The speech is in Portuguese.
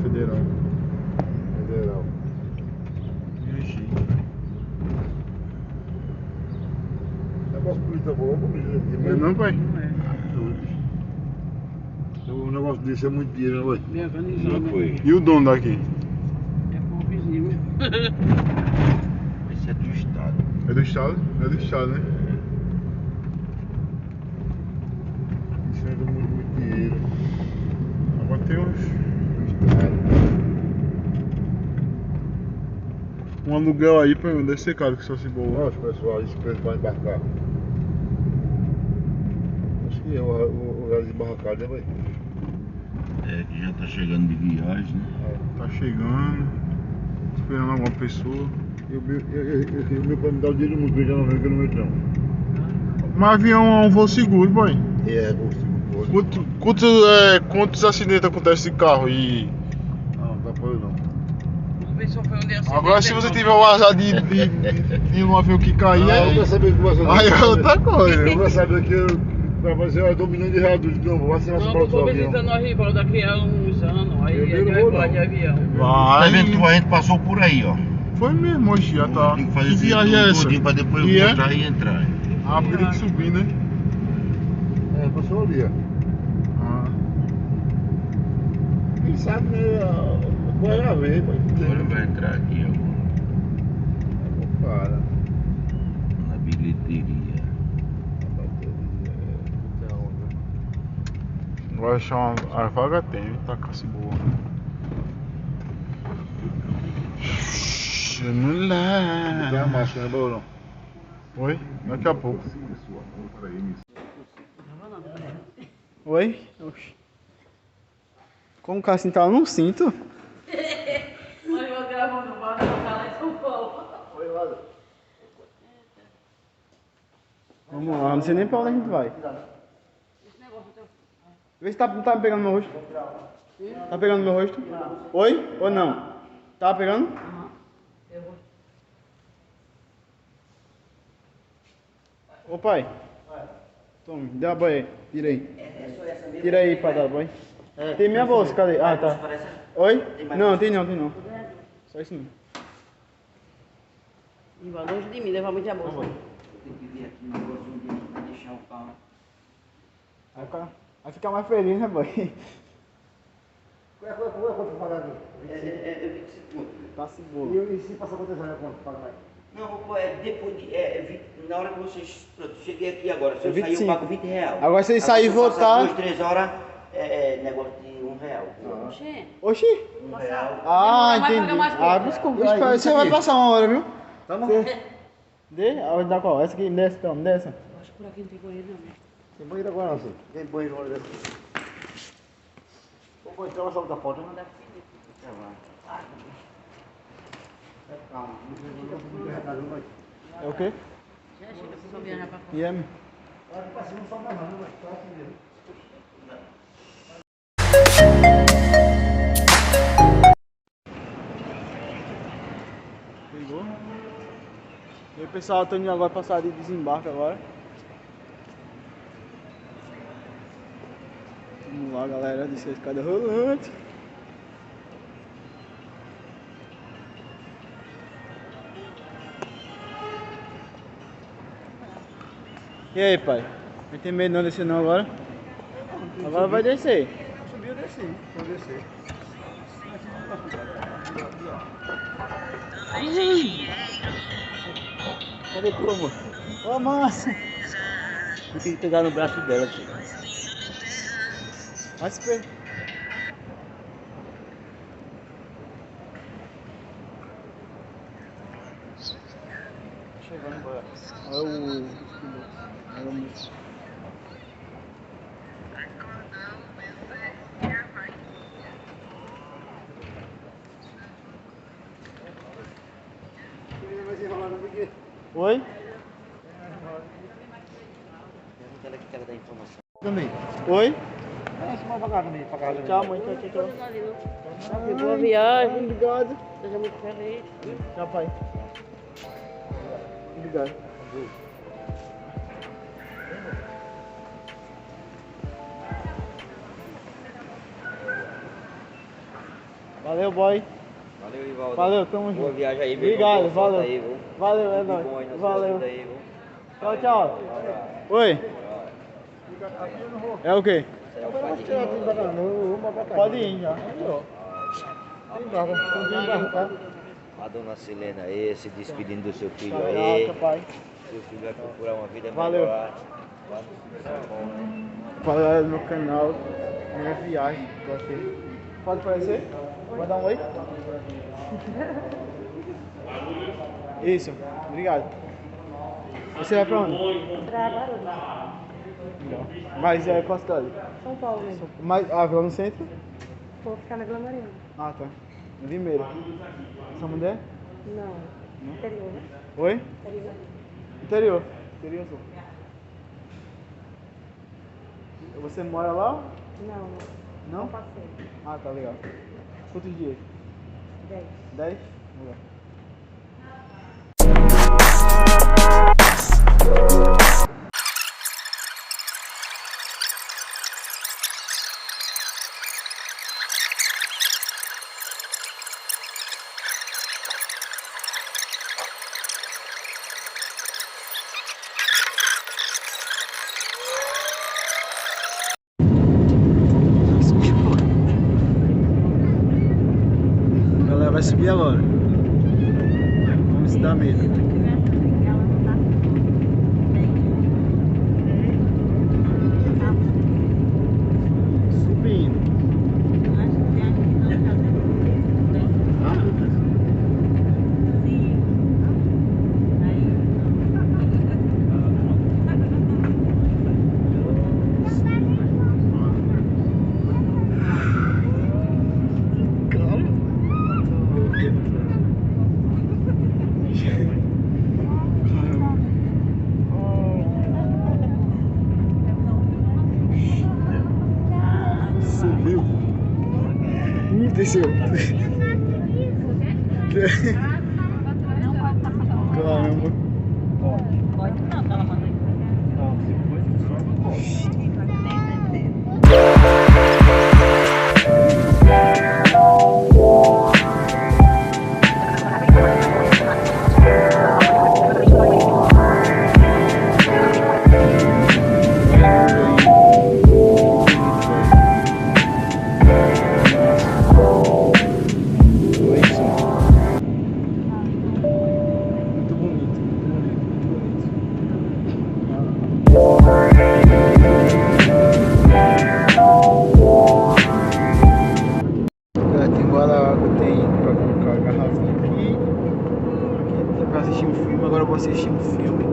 Federal. Federal. Negócio bonito é bom, bonito. Não é não, pai? Não é. Um negócio desse é muito dinheiro, né, pai? Bem organizado, né? foi. E o dono daqui? É pobrezinho. Esse é do estado. É do estado? É do estado, né? Isso é muito dinheiro. Agora tem uns... Do estado. Um aluguel aí, pô, deve ser caro que só se boa. Nossa, pessoal, esse preço vai embarcar. Acho que é o real embarcado, né, pai? É, que já tá chegando de viagem, né? Tá chegando, esperando alguma pessoa. E o meu pra me dar o dinheiro muito, eu já não venho que eu não entro não. Mas avião é um voo seguro, boy. É, o seguro. Quantos acidentes acontecem de carro e... Não, não dá apoio não. Agora se você tiver o azar de um avião que cair, Eu vou saber que você aí é outra coisa. Eu vou saber que vai fazer R$2 milhões de reais de novo. Vai ser Não, nosso eu próximo tô avião. visitando a rival daqui a uns anos. Aí Eu a gente não vai vou, voar não. de avião. Tá Vai. vendo que a gente passou por aí, ó. Foi mesmo, hoje já tá. Tem que fazer Que esse viagem é essa? tudinho pra depois E é? voltar e entrar. Ah, porque tem que subir, né? É, passou ali, ó. Ah. Quem sabe, né? Vai lá ver, pai. Agora vai entrar aqui, ó. Para. Na bilheteria. Vai achar a vaga tem, tá caça boa. Vamos Não tem a lá. máscara, né, Baurão? Oi? Daqui a pouco. Oi? Oxi. Como o Cassim tava num cinto? Mas eu gravando no bar, não tá lá em São Paulo. Oi, Lada. Vamos lá, não sei nem pra onde a gente vai. Esse negócio teu. Vê se tá me pegando meu rosto. Tá pegando meu rosto? Oi? Ou não? Tá pegando? Aham. Eu vou. Ô pai. Tome, dá uma banho aí. Tira aí. Tira aí pra dar banho. Tem minha bolsa, cadê? Ah, tá. Oi? Não, tem não. Só isso mesmo. E vai longe de mim, levar muito a bolsa. Tem que vir aqui no negócio pra deixar o carro. Vai ficar mais feliz, né, boy? Qual é quanto pagar aqui? É 25 conto. Tá se boa. E se passar quantos anos, quanto paga mais? Não, pô, é depois de. Na hora que vocês. Pronto, cheguei aqui agora. Se eu sair, 25. eu pago R$20. Agora se ele sair e se eu passar voltar- 2, 3 horas, é negócio de R$1. Oxê. Oxi. R$1. Ah, Demora, vai entendi. pagar mais Ah, coisa. desculpa. Espera, você vai passar uma hora, viu? Tá bom. Dê? A hora da qual? Essa aqui, me desce então, me desce. Acho que por aqui não tem banheiro, não. Né? Tem banheiro agora, não, senhor. Tem banheiro agora desse. Vou entrar essa outra porta, né? Calma, É o quê? Já chega, você só viajar pra fora. E é? pra cima não sobe mais não, mas só assim mesmo. Pegou. E aí, pessoal, tô indo agora passar de desembarque agora. Vamos lá, galera, descer a escada rolante. E aí, pai? Não tem medo não de descer não agora? Agora vai descer. Subir, eu desci. Vou descer. Cadê tu, amor? Ô, massa! Eu tenho que pegar no braço dela. Tio. Vai se perder. Chegando agora. Olha o piloto. Olha o moço. Oi? Pergunta ela que quer dar informação. Também. Oi? É, se vai pagar também, pagar também. Tchau, mãe. Tchau. Boa viagem. Obrigado. Seja muito feliz. Tchau, pai. Obrigado. Valeu, boy. Valeu, Ivaldo. Valeu, tamo junto. Boa viagem aí, meu Obrigado, irmão. Boa sorte valeu. aí, viu? Valeu, é Tudo nóis. bom aí na sua Valeu. vida aí, viu? Tchau, tchau. Um abraço. Oi. É o quê? Isso aí é um padrinho. Pode ir já. A dona Silena aí, se despedindo do seu filho aí. Caraca, pai. Seu filho vai procurar uma vida Valeu. melhor. Tá bom, né? Fala galera do meu canal, minha viagem, tô aqui. Pode aparecer? Vai dar um oi? Isso, obrigado. Você vai pra onde? Pra Guarulhos. Legal. Mas é qual cidade? São Paulo mesmo. Mas, lá no centro? Vou ficar na Vila Mariana. Ah, tá. No Primeira. Sua mulher? Não. Interior, né? Oi? Interior. Interior. Interior sul. Você mora lá? Não. Não? Passei. Ah, tá legal. Quantos dias? 10. 10? Legal. Ela vai subir agora. Vamos se dar medo. Subindo. Subiu. Desceu. Caramba. Pode não, ela mandou Muito bonito, muito bonito. Tem guarda-água, tem pra colocar a garrafinha aqui. Aqui dá pra assistir um filme, agora eu vou assistir um filme.